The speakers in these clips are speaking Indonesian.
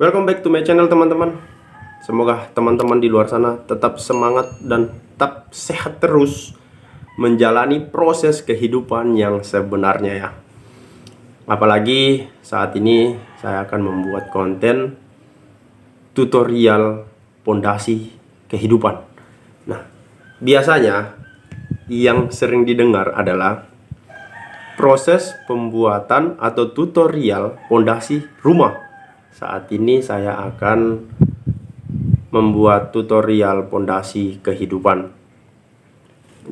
Welcome back to my channel teman-teman. Semoga teman-teman di luar sana tetap semangat dan tetap sehat terus menjalani proses kehidupan yang sebenarnya ya. Apalagi saat ini saya akan membuat konten tutorial pondasi kehidupan. Nah, biasanya yang sering didengar adalah proses pembuatan atau tutorial pondasi rumah. Saat ini saya akan membuat tutorial pondasi kehidupan.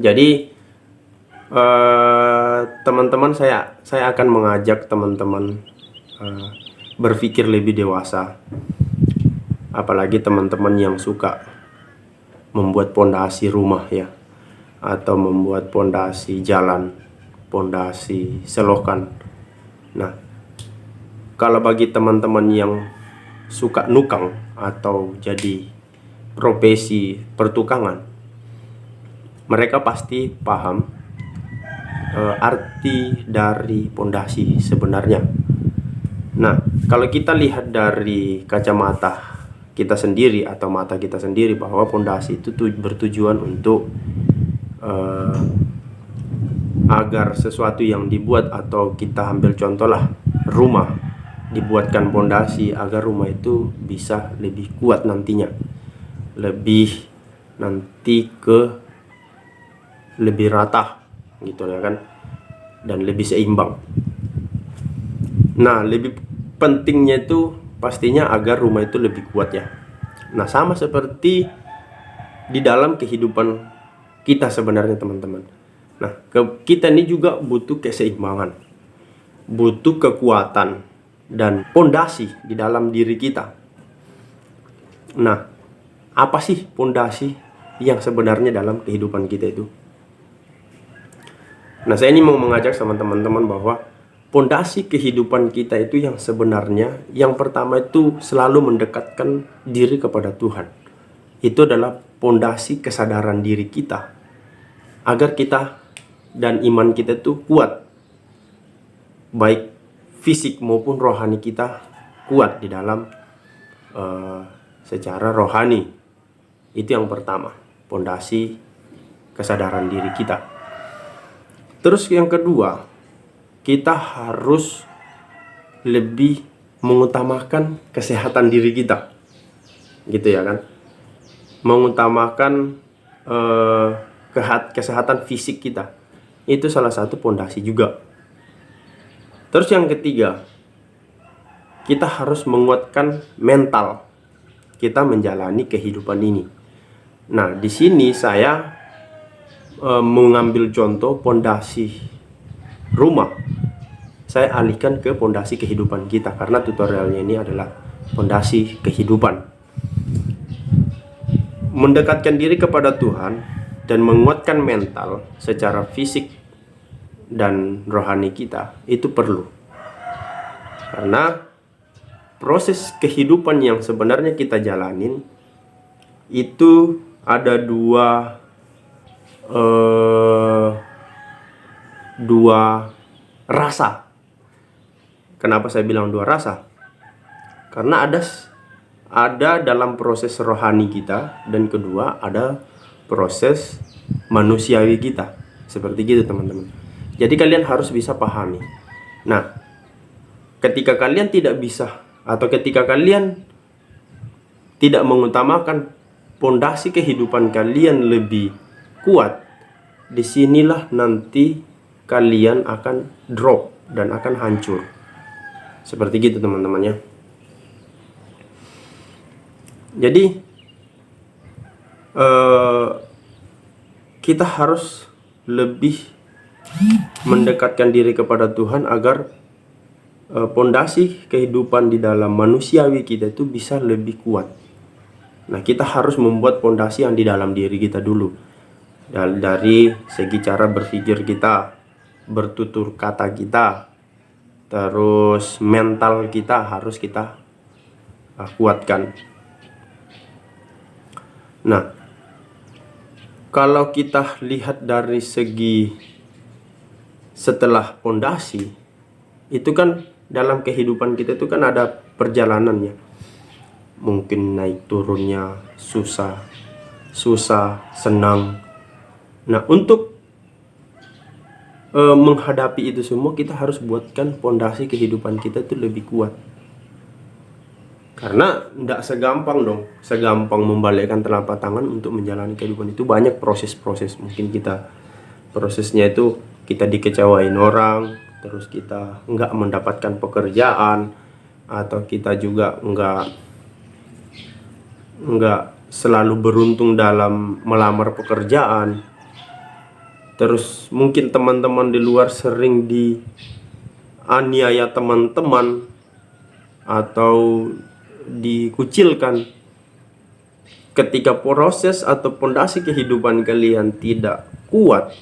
Jadi teman-teman, saya akan mengajak teman-teman berpikir lebih dewasa. Apalagi teman-teman yang suka membuat pondasi rumah ya, atau membuat pondasi jalan, pondasi selokan. Nah, kalau bagi teman-teman yang suka nukang atau jadi profesi pertukangan, mereka pasti paham arti dari pondasi sebenarnya. Nah, kalau kita lihat dari kacamata kita sendiri atau mata kita sendiri, bahwa pondasi itu bertujuan untuk agar sesuatu yang dibuat, atau kita ambil contoh lah rumah, dibuatkan pondasi agar rumah itu bisa lebih kuat nantinya, lebih rata gitu ya kan, dan lebih seimbang. Nah, lebih pentingnya itu pastinya agar rumah itu lebih kuat ya. Nah, sama seperti di dalam kehidupan kita sebenarnya teman-teman. Nah, kita ini juga butuh keseimbangan, butuh kekuatan dan pondasi di dalam diri kita. Nah, apa sih pondasi yang sebenarnya dalam kehidupan kita itu? Nah, saya ini mau mengajak sama teman-teman bahwa pondasi kehidupan kita itu yang sebenarnya, yang pertama itu selalu mendekatkan diri kepada Tuhan. Itu adalah pondasi kesadaran diri kita, agar kita dan iman kita itu kuat, baik fisik maupun rohani kita kuat di dalam secara rohani. Itu yang pertama, pondasi kesadaran diri kita. Terus yang kedua, kita harus lebih mengutamakan kesehatan diri kita, gitu ya kan, mengutamakan kesehatan fisik kita. Itu salah satu pondasi juga. Terus yang ketiga, kita harus menguatkan mental kita menjalani kehidupan ini. Nah, di sini saya mengambil contoh pondasi rumah, saya alihkan ke pondasi kehidupan kita, karena tutorialnya ini adalah pondasi kehidupan. Mendekatkan diri kepada Tuhan dan menguatkan mental secara fisik dan rohani kita itu perlu, karena proses kehidupan yang sebenarnya kita jalanin itu ada dua rasa. Kenapa saya bilang dua rasa? Karena ada dalam proses rohani kita, dan kedua ada proses manusiawi kita. Seperti gitu teman-teman. Jadi kalian harus bisa pahami. Nah, ketika kalian tidak bisa, atau ketika kalian tidak mengutamakan pondasi kehidupan kalian lebih kuat, disinilah nanti kalian akan drop dan akan hancur. Seperti gitu teman-teman ya. Jadi kita harus lebih mendekatkan diri kepada Tuhan agar pondasi kehidupan di dalam manusiawi kita itu bisa lebih kuat. Nah, kita harus membuat pondasi yang di dalam diri kita dulu, dari segi cara berpikir kita, bertutur kata kita, terus mental kita harus kita kuatkan. Nah, kalau kita lihat dari segi setelah pondasi, itu kan dalam kehidupan kita itu kan ada perjalanannya. mungkin naik turunnya susah, senang. Nah, untuk menghadapi itu semua, kita harus buatkan pondasi kehidupan kita itu lebih kuat. Karena tidak segampang membalikkan telapak tangan untuk menjalani kehidupan itu. Banyak proses-proses, mungkin prosesnya itu kita dikecewain orang, terus kita nggak mendapatkan pekerjaan, atau kita juga nggak selalu beruntung dalam melamar pekerjaan. Terus mungkin teman-teman di luar sering dianiaya teman-teman atau dikucilkan. Ketika proses atau pondasi kehidupan kalian tidak kuat,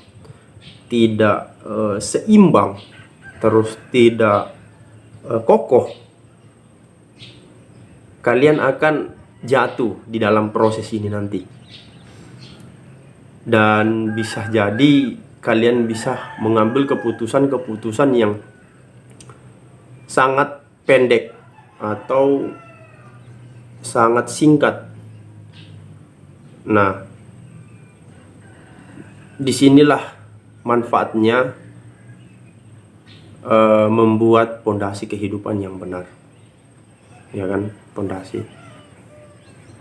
tidak seimbang, terus tidak kokoh, kalian akan jatuh di dalam proses ini nanti. Dan bisa jadi kalian bisa mengambil keputusan-keputusan yang sangat pendek atau sangat singkat. Nah, disinilah manfaatnya membuat pondasi kehidupan yang benar, ya kan? Pondasi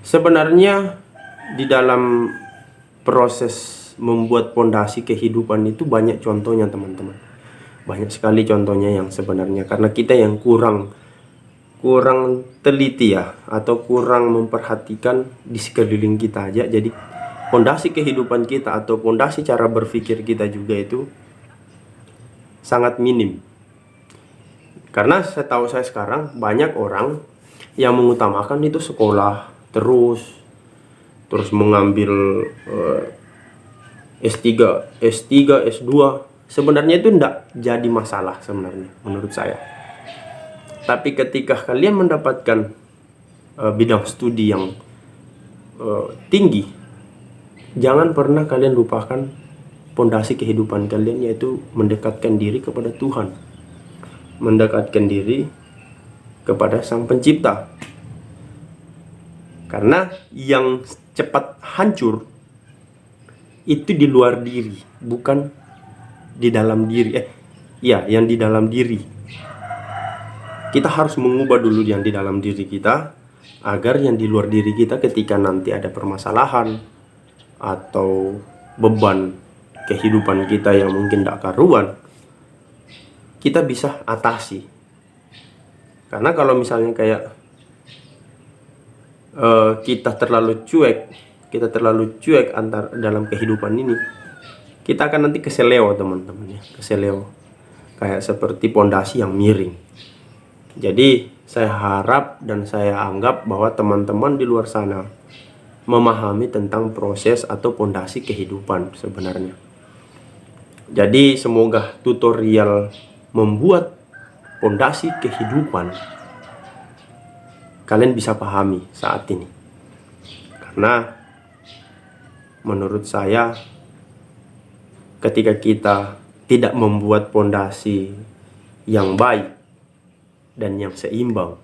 sebenarnya di dalam proses membuat pondasi kehidupan itu banyak contohnya, teman-teman. Banyak sekali contohnya yang sebenarnya karena kita yang kurang teliti ya, atau kurang memperhatikan di sekeliling kita aja. Jadi pondasi kehidupan kita atau pondasi cara berpikir kita juga itu sangat minim. Karena setahu saya sekarang banyak orang yang mengutamakan itu sekolah terus mengambil S3, S2. Sebenarnya itu tidak jadi masalah sebenarnya menurut saya. Tapi ketika kalian mendapatkan bidang studi yang tinggi, jangan pernah kalian lupakan pondasi kehidupan kalian, yaitu mendekatkan diri kepada Tuhan, mendekatkan diri kepada Sang Pencipta. Karena yang cepat hancur itu di luar diri, bukan di dalam diri. Yang di dalam diri. Kita harus mengubah dulu yang di dalam diri kita, agar yang di luar diri kita ketika nanti ada permasalahan atau beban kehidupan kita yang mungkin tidak karuan, kita bisa atasi. Karena kalau misalnya kayak kita terlalu cuek dalam kehidupan ini, kita akan nanti keseleo, teman-teman ya, keseleo, kayak seperti pondasi yang miring. Jadi saya harap dan saya anggap bahwa teman-teman di luar sana memahami tentang proses atau pondasi kehidupan sebenarnya. Jadi semoga tutorial membuat pondasi kehidupan kalian bisa pahami saat ini. Karena menurut saya ketika kita tidak membuat pondasi yang baik dan yang seimbang,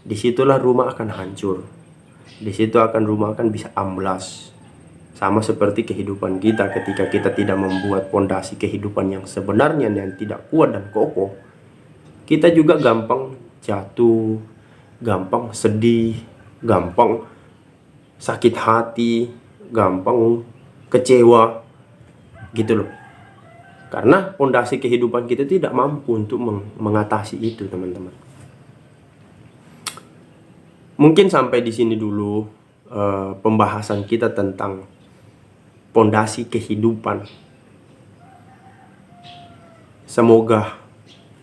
disitulah rumah akan hancur. Disitu rumah akan bisa amblas. Sama seperti kehidupan kita, ketika kita tidak membuat pondasi kehidupan yang sebenarnya yang tidak kuat dan kokoh, kita juga gampang jatuh, gampang sedih, gampang sakit hati, gampang kecewa gitu loh. Karena pondasi kehidupan kita tidak mampu untuk mengatasi itu, teman-teman. Mungkin sampai di sini dulu pembahasan kita tentang pondasi kehidupan. Semoga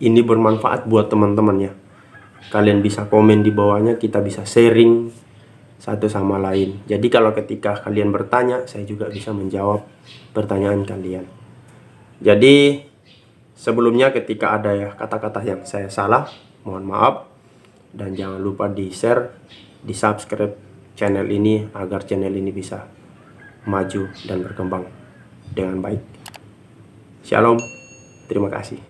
ini bermanfaat buat teman-teman ya. Kalian bisa komen di bawahnya, kita bisa sharing satu sama lain. Jadi kalau ketika kalian bertanya, saya juga bisa menjawab pertanyaan kalian. Jadi sebelumnya ketika ada ya kata-kata yang saya salah, mohon maaf. Dan jangan lupa di share, di subscribe channel ini agar channel ini bisa maju dan berkembang dengan baik. Shalom, terima kasih.